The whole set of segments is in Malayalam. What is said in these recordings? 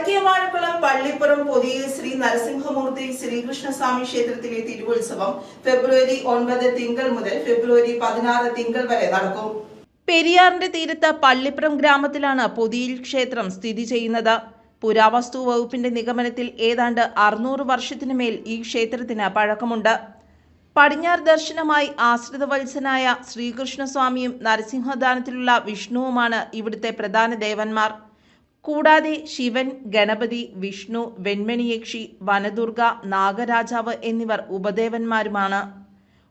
വടക്കേവാഴക്കുളം പള്ളിപ്പുറം പൊതിയിൽ ശ്രീ നരസിംഹമൂർത്തി ശ്രീകൃഷ്ണസ്വാമി ക്ഷേത്രത്തിലെ തിരുവുത്സവം ഫെബ്രുവരി 9 തിങ്കൾ മുതൽ ഫെബ്രുവരി 16 തിങ്കൾ വരെ നടക്കും. പെരിയാറിന്റെ തീരത്ത് പള്ളിപ്പുറം ഗ്രാമത്തിലാണ് പൊതിയിൽ ക്ഷേത്രം സ്ഥിതി ചെയ്യുന്നത്. പുരാവസ്തു വകുപ്പിന്റെ നിഗമനത്തിൽ ഏതാണ്ട് 600 വർഷത്തിനുമേൽ ഈ ക്ഷേത്രത്തിന് പഴക്കമുണ്ട്. പടിഞ്ഞാറ് ദർശനമായി ആശ്രിത വത്സനായ ശ്രീകൃഷ്ണസ്വാമിയും നരസിംഹദാനത്തിലുള്ള വിഷ്ണുവുമാണ് ഇവിടുത്തെ പ്രധാന ദേവന്മാർ. കൂടാതെ ശിവൻ, ഗണപതി, വിഷ്ണു, വെൺമണിയക്ഷി, വനദുർഗ, നാഗരാജാവ് എന്നിവർ ഉപദേവന്മാരുമാണ്.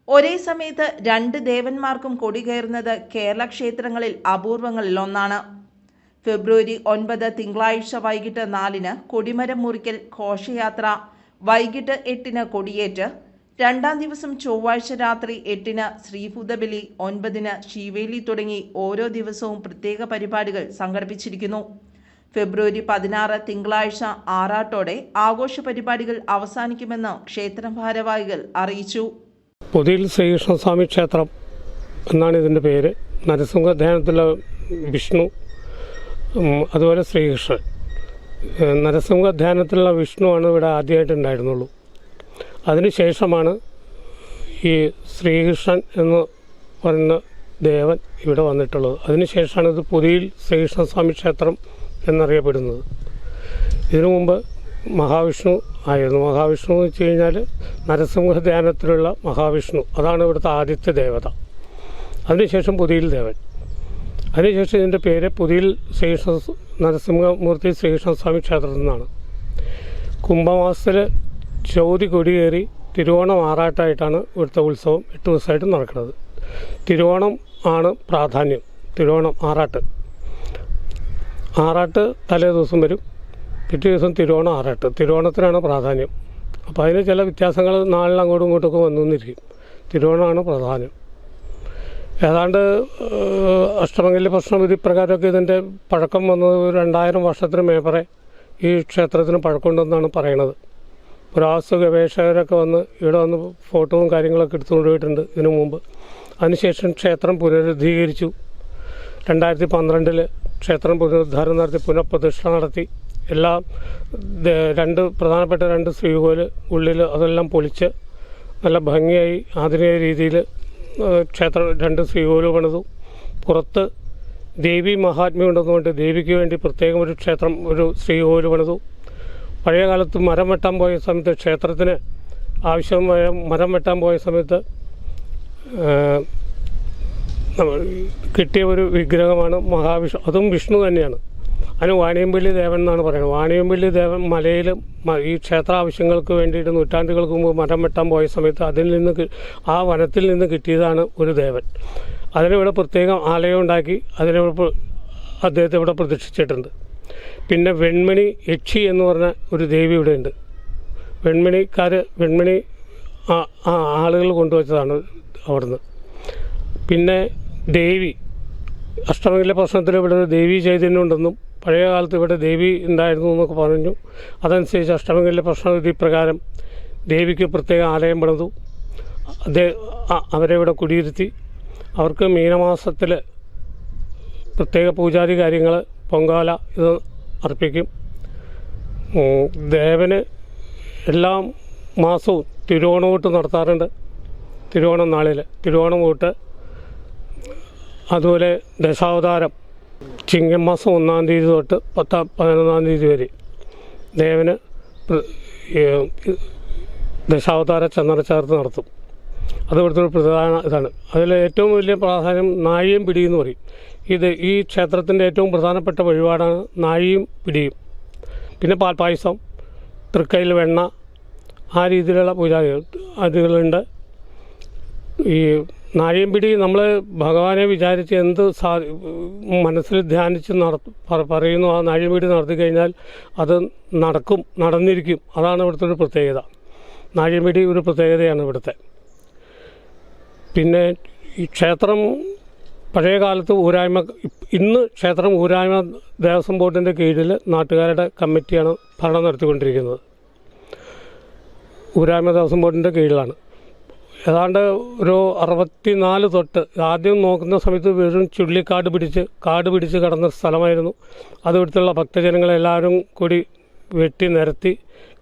ഒരേ സമയത്ത് 2 ദേവന്മാർക്കും കൊടികയറുന്നത് കേരള ക്ഷേത്രങ്ങളിൽ അപൂർവങ്ങളിൽ ഒന്നാണ്. ഫെബ്രുവരി 9 തിങ്കളാഴ്ച വൈകിട്ട് 4-ന് കൊടിമരം മുറിക്കൽ ഘോഷയാത്ര, വൈകിട്ട് 8-ന് കൊടിയേറ്റ്, 2-ാം ദിവസം ചൊവ്വാഴ്ച രാത്രി 8-ന് ശ്രീഭൂതബലി, 9-ന് ശീവേലി തുടങ്ങി ഓരോ ദിവസവും പ്രത്യേക പരിപാടികൾ സംഘടിപ്പിച്ചിരിക്കുന്നു. ഫെബ്രുവരി 16 തിങ്കളാഴ്ച ആറാട്ടോടെ ആഘോഷ പരിപാടികൾ അവസാനിക്കുമെന്ന് ക്ഷേത്രം ഭാരവാഹികൾ അറിയിച്ചു. പൊതിയിൽ ശ്രീകൃഷ്ണസ്വാമി ക്ഷേത്രം എന്നാണ് ഇതിൻ്റെ പേര്. നരസിംഹധ്യാനത്തിലെ വിഷ്ണു, അതുപോലെ ശ്രീകൃഷ്ണൻ. നരസിംഹധ്യാനത്തിലുള്ള വിഷ്ണുവാണ് ഇവിടെ ആദ്യമായിട്ടുണ്ടായിരുന്നുള്ളൂ. അതിനുശേഷമാണ് ഈ ശ്രീകൃഷ്ണൻ എന്ന് പറയുന്ന ദേവൻ ഇവിടെ വന്നിട്ടുള്ളത്. അതിനുശേഷമാണ് ഇത് പൊതിയിൽ ശ്രീകൃഷ്ണസ്വാമി ക്ഷേത്രം എന്നറിയപ്പെടുന്നത്. ഇതിനു മുമ്പ് മഹാവിഷ്ണു ആയിരുന്നു. മഹാവിഷ്ണു എന്ന് വെച്ച് കഴിഞ്ഞാൽ നരസിംഹധ്യാനത്തിലുള്ള മഹാവിഷ്ണു, അതാണ് ഇവിടുത്തെ ആദ്യത്തെ ദേവത. അതിനുശേഷം പൊതിയിൽ ദേവൻ. അതിനുശേഷം ഇതിൻ്റെ പേര് പൊതിയിൽ നരസിംഹമൂർത്തി ശ്രീകൃഷ്ണസ്വാമി ക്ഷേത്രത്തിൽ നിന്നാണ്. കുംഭമാസത്തിൽ ചോതി കൊടിയേറി തിരുവോണം ആറാട്ടായിട്ടാണ് ഇവിടുത്തെ ഉത്സവം 8 ദിവസമായിട്ട് നടക്കുന്നത്. തിരുവോണം ആണ് പ്രാധാന്യം. തിരുവോണം ആറാട്ട് തലേ ദിവസം വരും, പിറ്റേ ദിവസം തിരുവോണം ആറാട്ട്. തിരുവോണത്തിനാണ് പ്രാധാന്യം. അപ്പോൾ അതിന് ചില വ്യത്യാസങ്ങൾ നാളിൽ അങ്ങോട്ടും ഇങ്ങോട്ടൊക്കെ വന്നിരിക്കും. തിരുവോണമാണ് പ്രധാനം. ഏതാണ്ട് അഷ്ടമംഗല്യ പ്രശ്നവിധി പ്രകാരമൊക്കെ ഇതിൻ്റെ പഴക്കം വന്നത് 2000 വർഷത്തിന് മേപ്പറെ ഈ ക്ഷേത്രത്തിന് പഴക്കമുണ്ടെന്നാണ് പറയണത്. പുരാവസ്തു ഗവേഷകരൊക്കെ വന്ന് ഇവിടെ വന്ന് ഫോട്ടോയും കാര്യങ്ങളൊക്കെ എടുത്തുകൊണ്ട് പോയിട്ടുണ്ട് ഇതിനു മുമ്പ്. അതിനുശേഷം ക്ഷേത്രം പുനരുദ്ധീകരിച്ചു. 2012 ക്ഷേത്രം പുനരുദ്ധാരം നടത്തി, പുനഃപ്രതിഷ്ഠ നടത്തി. എല്ലാം പ്രധാനപ്പെട്ട 2 ശ്രീകോല് ഉള്ളിൽ അതെല്ലാം പൊളിച്ച് നല്ല ഭംഗിയായി ആധുനിക രീതിയിൽ ക്ഷേത്രം 2 ശ്രീകോല് പണിതു. പുറത്ത് ദേവി മഹാത്മ്യം ഉണ്ടെന്നുകൊണ്ട് ദേവിക്ക് വേണ്ടി പ്രത്യേകം ഒരു ക്ഷേത്രം, ഒരു ശ്രീകോല് പണിതു. പഴയ കാലത്ത് മരം വെട്ടാൻ പോയ സമയത്ത്, ക്ഷേത്രത്തിന് ആവശ്യമായ മരം വെട്ടാൻ പോയ സമയത്ത് കിട്ടിയ ഒരു വിഗ്രഹമാണ് മഹാവിഷ്ണു. അതും വിഷ്ണു തന്നെയാണ്. അതിന് വാണിയമ്പള്ളി ദേവൻ എന്നാണ് പറയുന്നത്. വാണിയമ്പള്ളി ദേവൻ മലയിൽ ഈ ക്ഷേത്ര ആവശ്യങ്ങൾക്ക് വേണ്ടിയിട്ട് നൂറ്റാണ്ടുകൾക്ക് മുമ്പ് മരം വെട്ടാൻ പോയ സമയത്ത് ആ വനത്തിൽ നിന്ന് കിട്ടിയതാണ് ഒരു ദേവൻ. അതിനിവിടെ പ്രത്യേകം ആലയം ഉണ്ടാക്കി അദ്ദേഹത്തെ ഇവിടെ പ്രതിഷ്ഠിച്ചിട്ടുണ്ട്. പിന്നെ വെൺമണി യക്ഷി എന്ന് പറഞ്ഞ ഒരു ദേവി ഇവിടെ ഉണ്ട്. വെൺമണി ആളുകൾ കൊണ്ടുവച്ചതാണ് അവിടുന്ന്. പിന്നെ ദേവി, അഷ്ടമംഗല്യ പ്രശ്നത്തിൽ ഇവിടെ ഒരു ദേവീ ചൈതന്യം ഉണ്ടെന്നും പഴയ കാലത്ത് ഇവിടെ ദേവി ഉണ്ടായിരുന്നു എന്നൊക്കെ പറഞ്ഞു. അതനുസരിച്ച് അഷ്ടമംഗല്യ പ്രശ്നവിധി പ്രകാരം ദേവിക്ക് പ്രത്യേക ആലയം പണിതു. അവരെ ഇവിടെ കുടിയിരുത്തി. അവർക്ക് മീനമാസത്തിൽ പ്രത്യേക പൂജാതി കാര്യങ്ങൾ, പൊങ്കാല ഇത് അർപ്പിക്കും. ദേവന് എല്ലാ മാസവും തിരുവോണമൂട്ട് നടത്താറുണ്ട്. തിരുവോണം നാളിൽ തിരുവോണമൂട്ട്. അതുപോലെ ദശാവതാരം ചിങ്ങമാസം 1-ാം തീയതി തൊട്ട് 11-ാം തീയതി വരെ ദേവന് ദശാവതാര ചന്ദന ചേർത്ത് നടത്തും. അത് ഇവിടുത്തെ ഒരു പ്രധാന ഇതാണ്. അതിൽ ഏറ്റവും വലിയ പ്രാധാന്യം നാഴിയും പിടി എന്ന് പറയും. ഈ ക്ഷേത്രത്തിൻ്റെ ഏറ്റവും പ്രധാനപ്പെട്ട വഴിപാടാണ് നാഴിയും പിടിയും. പിന്നെ പാൽപ്പായസം, തൃക്കൈയിൽ വെണ്ണ, ആ രീതിയിലുള്ള പൂജാതികളുണ്ട്. ഈ നാഴിയും പിടി നമ്മൾ ഭഗവാനെ വിചാരിച്ച് എന്ത് മനസ്സിൽ ധ്യാനിച്ച് പറയുന്നു, ആ നാഴിയും പിടി നടത്തി കഴിഞ്ഞാൽ അത് നടന്നിരിക്കും. അതാണ് ഇവിടുത്തെ ഒരു പ്രത്യേകത. നാഴിയും പിടി ഒരു പ്രത്യേകതയാണ് ഇവിടുത്തെ. പിന്നെ ഈ ക്ഷേത്രം പഴയ കാലത്ത് ഇന്ന് ക്ഷേത്രം ഊരായ്മ ദേവസ്വം ബോർഡിൻ്റെ കീഴിൽ നാട്ടുകാരുടെ കമ്മിറ്റിയാണ് ഭരണം നടത്തിക്കൊണ്ടിരിക്കുന്നത്. ഊരായ്മ ദേവസ്വം ബോർഡിൻ്റെ കീഴിലാണ്. ഏതാണ്ട് ഒരു 64 തൊട്ട് ആദ്യം നോക്കുന്ന സമയത്ത് വെറും ചുള്ളിക്കാട് പിടിച്ച് കടന്ന സ്ഥലമായിരുന്നു. അത് ഇവിടുത്തുള്ള ഭക്തജനങ്ങളെല്ലാവരും കൂടി വെട്ടി നിരത്തി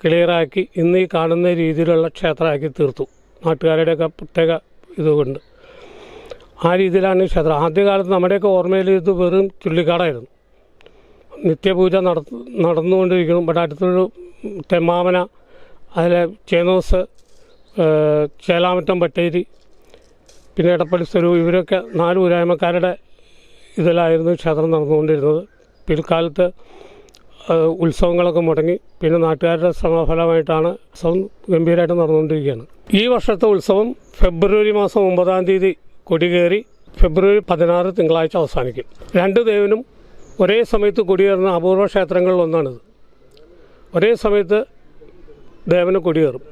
ക്ലിയറാക്കി ഇന്ന് ഈ കാണുന്ന രീതിയിലുള്ള ക്ഷേത്രമാക്കി തീർത്തു. നാട്ടുകാരുടെയൊക്കെ പ്രത്യേക ഇതുകൊണ്ട് ആ രീതിയിലാണ് ഈ ക്ഷേത്രം. ആദ്യകാലത്ത് നമ്മുടെയൊക്കെ ഓർമ്മയിൽ ഇത് വെറും ചുള്ളിക്കാടായിരുന്നു. നിത്യപൂജ നടന്നുകൊണ്ടിരിക്കുന്നു. ഇവിടെ അടുത്തൊരു തെമ്മാമന, അതിലെ ചേന്നോസ്, ചേലാമറ്റം ബട്ടേരി, പിന്നെ എടപ്പള്ളി സ്വരൂപ്, ഇവരൊക്കെ 4 ഊരായ്മക്കാരുടെ ഇതിലായിരുന്നു ക്ഷേത്രം നടന്നുകൊണ്ടിരുന്നത്. പിൽക്കാലത്ത് ഉത്സവങ്ങളൊക്കെ മുടങ്ങി. പിന്നെ നാട്ടുകാരുടെ ശ്രമഫലമായിട്ടാണ് ഉത്സവം ഗംഭീരമായിട്ട് നടന്നുകൊണ്ടിരിക്കുകയാണ്. ഈ വർഷത്തെ ഉത്സവം ഫെബ്രുവരി മാസം 9-ാം തീയതി കൊടികയറി ഫെബ്രുവരി 16 തിങ്കളാഴ്ച അവസാനിക്കും. 2 ദേവനും ഒരേ സമയത്ത് കൊടിയേറുന്ന അപൂർവ ക്ഷേത്രങ്ങളിലൊന്നാണിത്. ഒരേ സമയത്ത് ദേവന് കൊടിയേറും.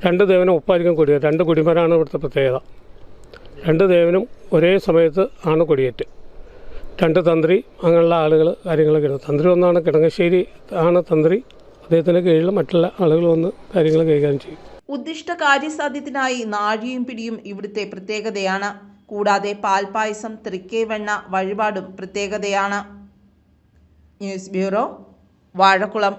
2 ദേവനും ഒപ്പായിരിക്കും കൊടിയേറും. 2 കൊടിമരാണ് ഇവിടുത്തെ പ്രത്യേകത. 2 ദേവനും ഒരേ സമയത്ത് ആണ് കൊടിയേറ്റ്. 2 തന്ത്രി, അങ്ങനെയുള്ള ആളുകൾ കാര്യങ്ങളൊക്കെ ഉണ്ട്. തന്ത്രി ഒന്നാണ്, കിടങ്ങശ്ശേരി ആണ് തന്ത്രി. അദ്ദേഹത്തിൻ്റെ കീഴിൽ മറ്റുള്ള ആളുകൾ വന്ന് കാര്യങ്ങൾ കൈകാര്യം ചെയ്യും. ഉദ്ദിഷ്ട കാര്യസാധ്യത്തിനായി നാഴിയും പിടിയും ഇവിടുത്തെ പ്രത്യേകതയാണ്. കൂടാതെ പാൽപ്പായസം, തൃക്കേവെണ്ണ വഴിപാടും പ്രത്യേകതയാണ്. News bureau, Vazhakulam.